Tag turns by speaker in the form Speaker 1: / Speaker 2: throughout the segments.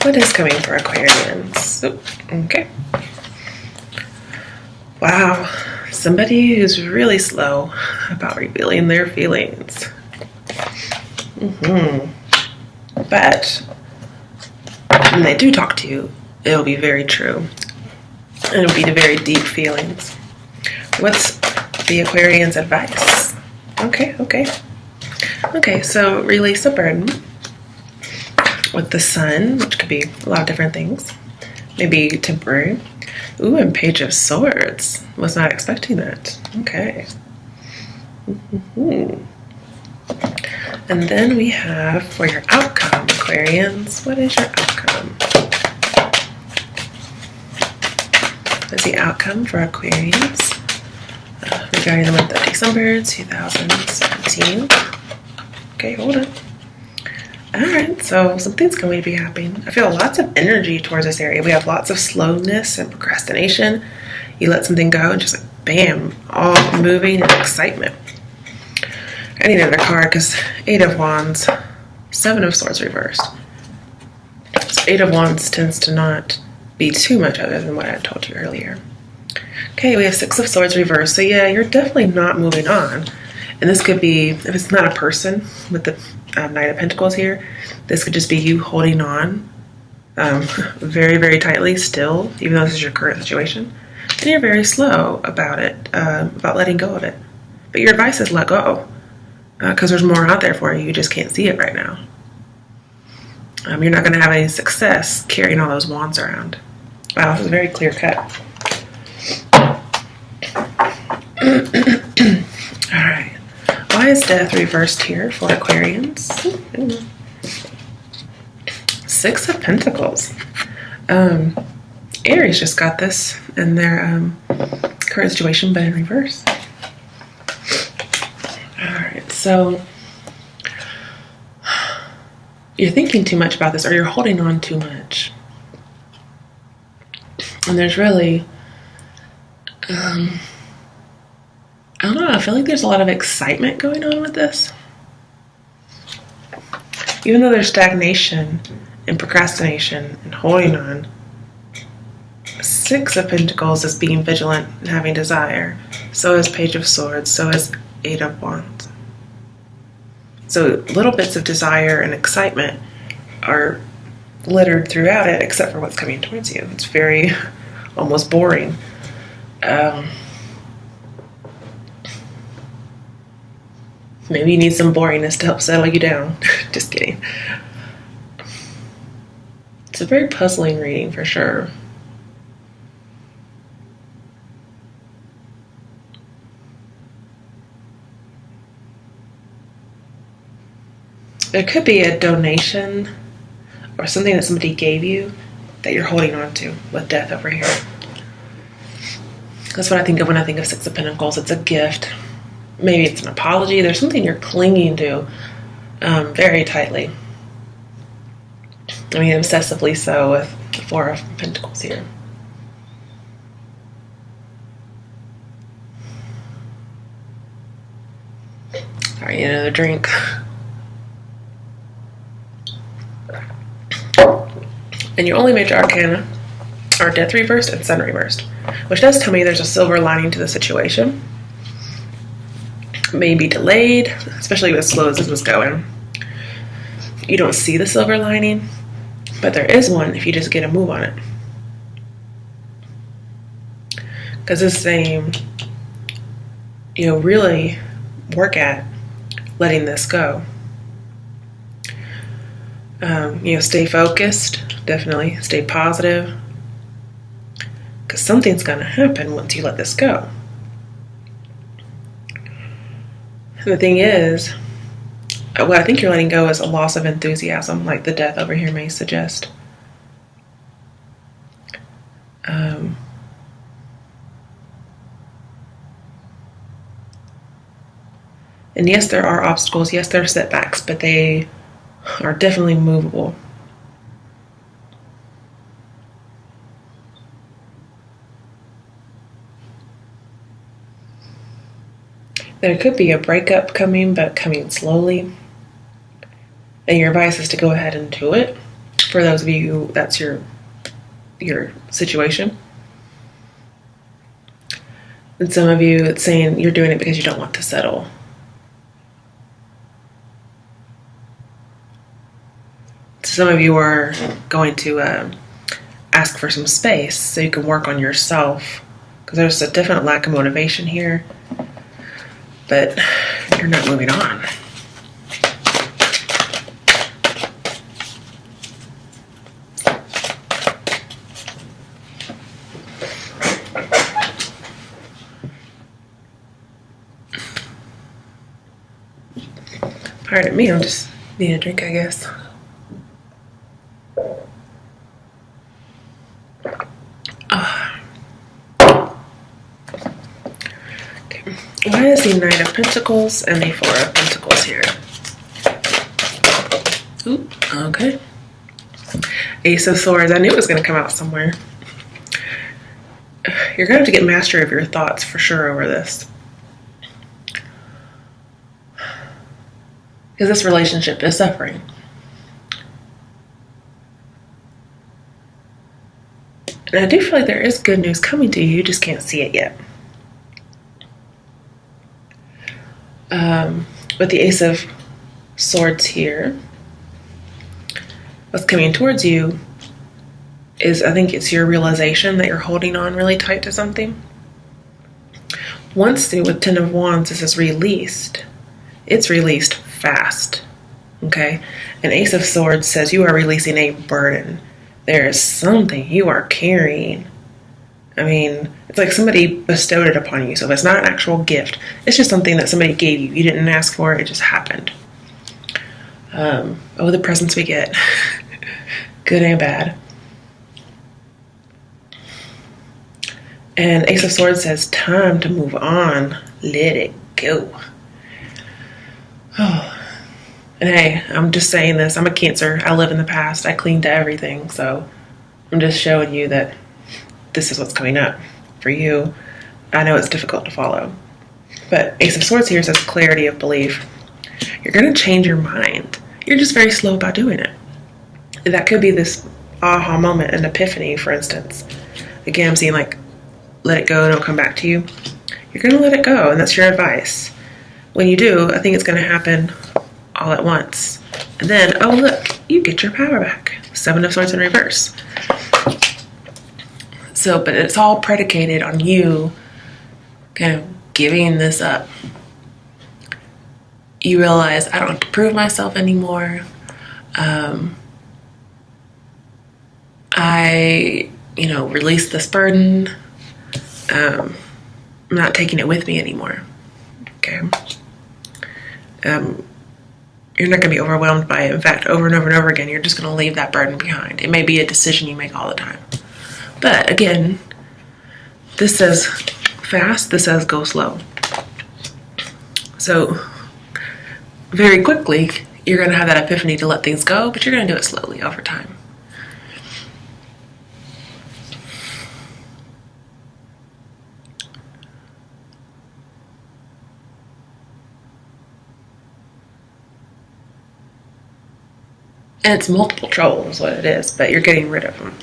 Speaker 1: What is coming for Aquarians? Okay. Wow. Somebody who's really slow about revealing their feelings. But when they do talk to you, it'll be very true. And it'll be the very deep feelings. What's the Aquarian's advice? Okay, so release a burden with the Sun, which could be a lot of different things. Maybe temporary. Ooh, and Page of Swords. Was not expecting that. Okay. And then we have for your outcome, Aquarians. What is your outcome? What is the outcome for Aquarians regarding the month of December 2017? Okay, hold on. Alright, so something's going to be happening. I feel lots of energy towards this area. We have lots of slowness and procrastination. You let something go and just like, bam, all moving and excitement. I need another card because 8 of Wands, 7 of Swords reversed. So 8 of Wands tends to not be too much other than what I told you earlier. Okay, we have 6 of Swords reversed. So yeah, you're definitely not moving on. And this could be, if it's not a person with the Knight of Pentacles here, this could just be you holding on very, very tightly still, even though this is your current situation. And you're very slow about it, about letting go of it. But your advice is let go, because there's more out there for you. You just can't see it right now. You're not going to have any success carrying all those wands around. Wow, this is very clear cut. All right. Why is Death reversed here for Aquarians? 6 of Pentacles. Aries just got this in their current situation, but in reverse. Alright, so you're thinking too much about this, or you're holding on too much. And there's really I don't know, I feel like there's a lot of excitement going on with this. Even though there's stagnation and procrastination and holding on, 6 of Pentacles is being vigilant and having desire. So is Page of Swords, so is 8 of Wands. So little bits of desire and excitement are littered throughout it, except for what's coming towards you. It's very almost boring. Maybe you need some boringness to help settle you down. Just kidding. It's a very puzzling reading for sure. There could be a donation or something that somebody gave you that you're holding on to with Death over here. That's what I think of when I think of 6 of Pentacles. It's a gift. Maybe it's an apology. There's something you're clinging to very tightly. I mean, obsessively so with the 4 of Pentacles here. Sorry, need another drink. And your only major arcana are Death reversed and Sun reversed, which does tell me there's a silver lining to the situation. May be delayed, especially as slow as this was going. You don't see the silver lining, but there is one if you just get a move on it. Because it's saying, really work at letting this go. Stay focused, definitely. Stay positive. Because something's going to happen once you let this go. And the thing is, what I think you're letting go is a loss of enthusiasm, like the Death over here may suggest. And yes, there are obstacles. Yes, there are setbacks, but they are definitely movable. There could be a breakup coming, but coming slowly. And your advice is to go ahead and do it. For those of you who that's your situation. And some of you, it's saying you're doing it because you don't want to settle. Some of you are going to ask for some space so you can work on yourself, because there's a definite lack of motivation here, but you're not moving on. Pardon me, I'm just need a drink, I guess. Why is the Knight of Pentacles and the Four of Pentacles here? Ooh, okay. Ace of Swords. I knew it was going to come out somewhere. You're going to have to get mastery of your thoughts for sure over this. Because this relationship is suffering. And I do feel like there is good news coming to you. You just can't see it yet. With the Ace of Swords here, what's coming towards you is, I think it's your realization that you're holding on really tight to something. Once with Ten of Wands, this is released. It's released fast, okay? And Ace of Swords says you are releasing a burden. There is something you are carrying. I mean, it's like somebody bestowed it upon you. So if it's not an actual gift, it's just something that somebody gave you. You didn't ask for it, it just happened. Oh, the presents we get. Good and bad. And Ace of Swords says, time to move on. Let it go. Oh. And hey, I'm just saying this. I'm a Cancer. I live in the past. I cling to everything. So I'm just showing you that this is what's coming up for you. I know it's difficult to follow. But Ace of Swords here says clarity of belief. You're going to change your mind. You're just very slow about doing it. That could be this aha moment, an epiphany, for instance. Again, I'm seeing like, let it go, don't come back to you. You're going to let it go, and that's your advice. When you do, I think it's going to happen all at once. And then, oh look, you get your power back. Seven of Swords in reverse. So, but it's all predicated on you kind of giving this up. You realize, I don't have to prove myself anymore. I, release this burden. I'm not taking it with me anymore. Okay. You're not going to be overwhelmed by it. In fact, over and over and over again, you're just going to leave that burden behind. It may be a decision you make all the time. But again, this says fast, this says go slow. So very quickly, you're going to have that epiphany to let things go, but you're going to do it slowly over time. And it's multiple troubles, what it is, but you're getting rid of them.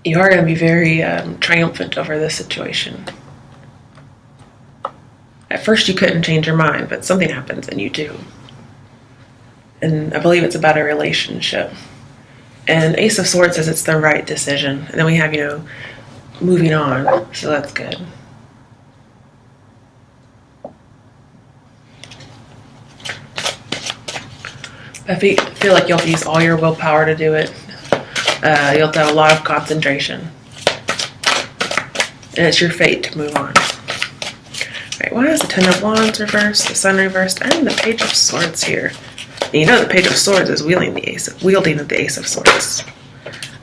Speaker 1: You are going to be very triumphant over this situation. At first you couldn't change your mind, but something happens and you do. And I believe it's about a relationship. And Ace of Swords says it's the right decision. And then we have, moving on. So that's good. I feel like you'll have to use all your willpower to do it. You'll have to have a lot of concentration. And it's your fate to move on. Alright, why is the Ten of Wands reversed, the Sun reversed, and the Page of Swords here? And the Page of Swords is wielding the Ace of Swords.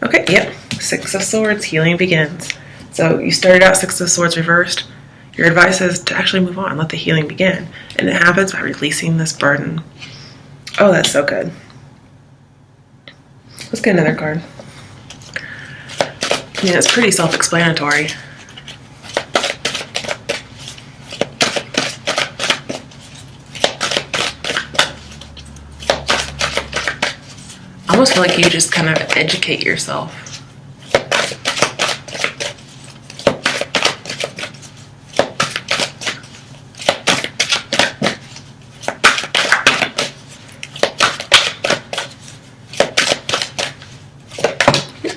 Speaker 1: Okay, yep. Six of Swords, healing begins. So you started out Six of Swords reversed. Your advice is to actually move on, let the healing begin. And it happens by releasing this burden. Oh, that's so good. Let's get another card. Yeah, it's pretty self-explanatory. I almost feel like you just kind of educate yourself.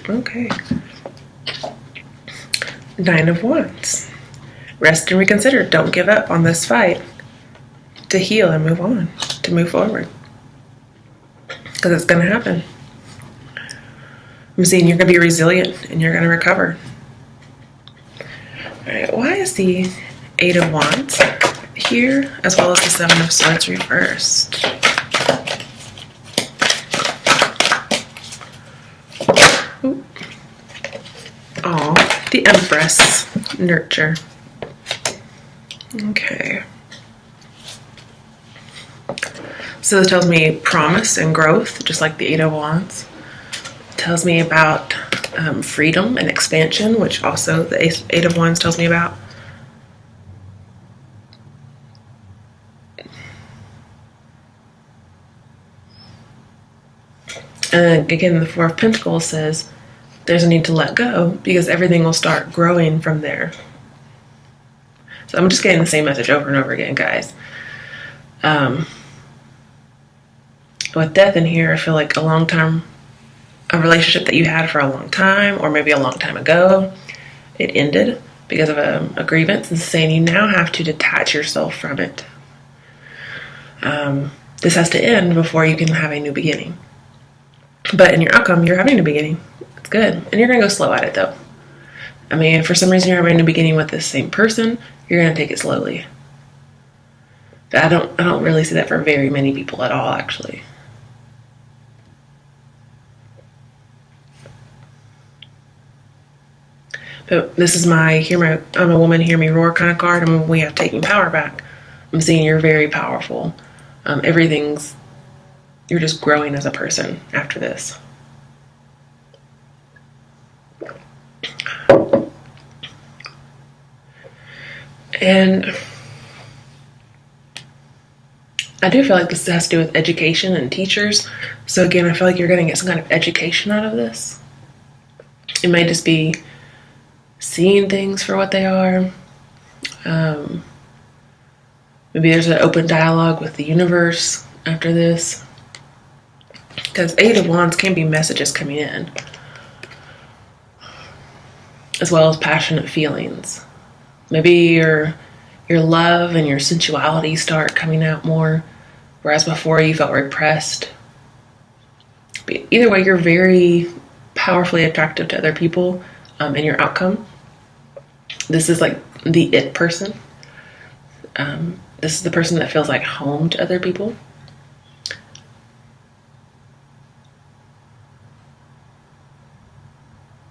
Speaker 1: Okay. Nine of Wands. Rest and reconsider. Don't give up on this fight. To heal and move on. To move forward. Because it's going to happen. I'm seeing you're going to be resilient and you're going to recover. Alright, why is the Eight of Wands here as well as the Seven of Swords reversed? Oh, the Empress. Nurture. Okay. So this tells me promise and growth, just like the Eight of Wands. It tells me about freedom and expansion, which also the Eight of Wands tells me about. And again, the Four of Pentacles says there's a need to let go because everything will start growing from there. So I'm just getting the same message over and over again, guys. With death in here, I feel like a relationship that you had for a long time, or maybe a long time ago, it ended because of a grievance, and saying you now have to detach yourself from it. This has to end before you can have a new beginning. But in your outcome, you're having a new beginning. It's good. And you're going to go slow at it, though. I mean, if for some reason you're having a new beginning with this same person, you're going to take it slowly. But I don't really see that for very many people at all, actually. But this is my I'm a woman, hear me roar kind of card. I mean, we have taking power back. I'm seeing you're very powerful. You're just growing as a person after this. And I do feel like this has to do with education and teachers. So again, I feel like you're going to get some kind of education out of this. It may just be seeing things for what they are. Maybe there's an open dialogue with the universe after this. Because Eight of Wands can be messages coming in, as well as passionate feelings. Maybe your love and your sensuality start coming out more, whereas before you felt repressed. But either way, you're very powerfully attractive to other people in your outcome. This is like the it person. This is the person that feels like home to other people.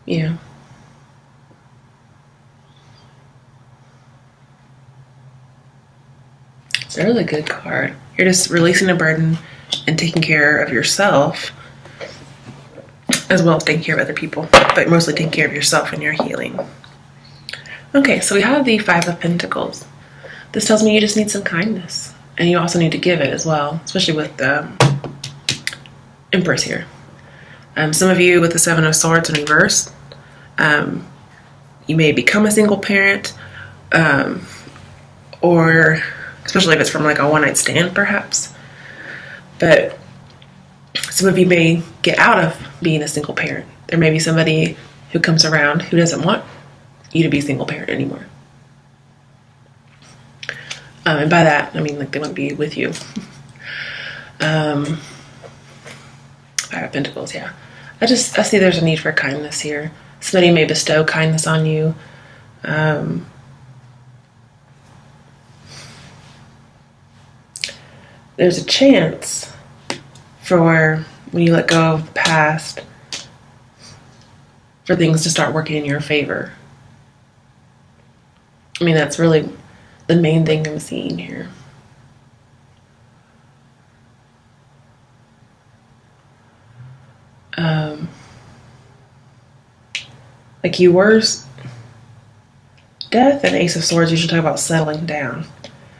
Speaker 1: Yeah. It's a really good card. You're just releasing a burden and taking care of yourself, as well as taking care of other people, but mostly taking care of yourself and your healing. Okay, so we have the Five of Pentacles. This tells me you just need some kindness, and you also need to give it as well, especially with the Empress here. Some of you with the Seven of Swords in reverse, you may become a single parent, or especially if it's from like a one-night stand, perhaps. But some of you may get out of being a single parent. There may be somebody who comes around who doesn't want you to be a single parent anymore. And by that, I mean like they want to be with you. Five of Pentacles, yeah. I see there's a need for kindness here. Somebody may bestow kindness on you. There's a chance for when you let go of the past for things to start working in your favor. I mean, that's really the main thing I'm seeing here. Like you were, Death and Ace of Swords usually talk about settling down.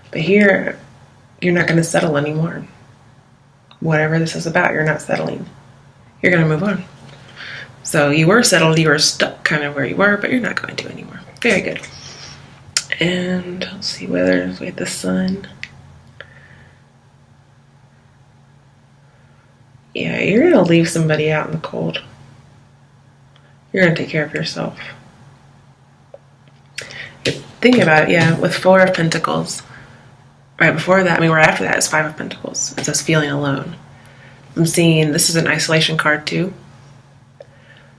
Speaker 1: But here, you're not going to settle anymore. Whatever this is about, you're not settling. you're going to move on. So you were settled, you were stuck kind of where you were, but you're not going to anymore. Very good. And let's see whether we have the sun. Yeah, you're going to leave somebody out in the cold. You're going to take care of yourself. Think about it, yeah, with 4 of Pentacles. Right before that, right after that is 5 of Pentacles. It's us feeling alone. I'm seeing this is an isolation card too.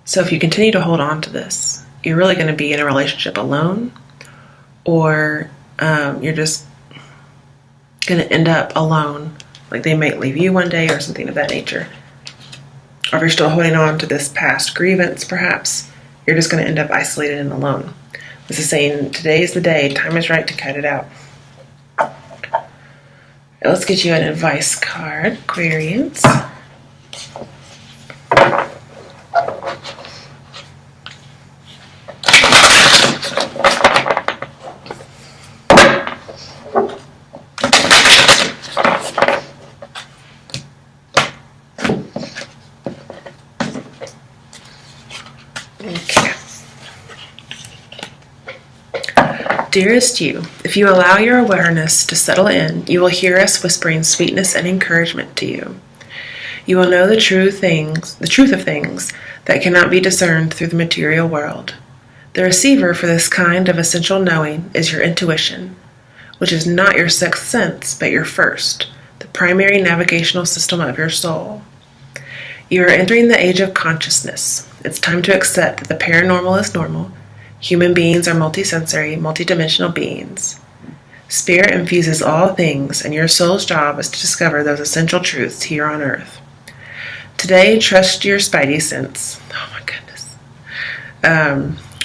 Speaker 1: So if you continue to hold on to this, you're really going to be in a relationship alone, or you're just going to end up alone. Like they might leave you one day or something of that nature. Or if you're still holding on to this past grievance, perhaps, you're just going to end up isolated and alone. This is saying today's the day, time is right to cut it out. Let's get you an advice card, Aquarius. Okay. Dearest you, if you allow your awareness to settle in, you will hear us whispering sweetness and encouragement to you. You will know the truth of things that cannot be discerned through the material world. The receiver for this kind of essential knowing is your intuition, which is not your sixth sense, but your first, the primary navigational system of your soul. You are entering the age of consciousness. It's time to accept that the paranormal is normal. Human beings are multisensory, multidimensional beings. Spirit infuses all things, and your soul's job is to discover those essential truths here on Earth. Today, trust your spidey sense. Oh my goodness.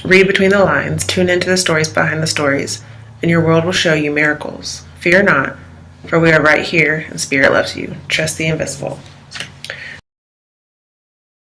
Speaker 1: Read between the lines, tune into the stories behind the stories, and your world will show you miracles. Fear not, for we are right here, and Spirit loves you. Trust the invisible.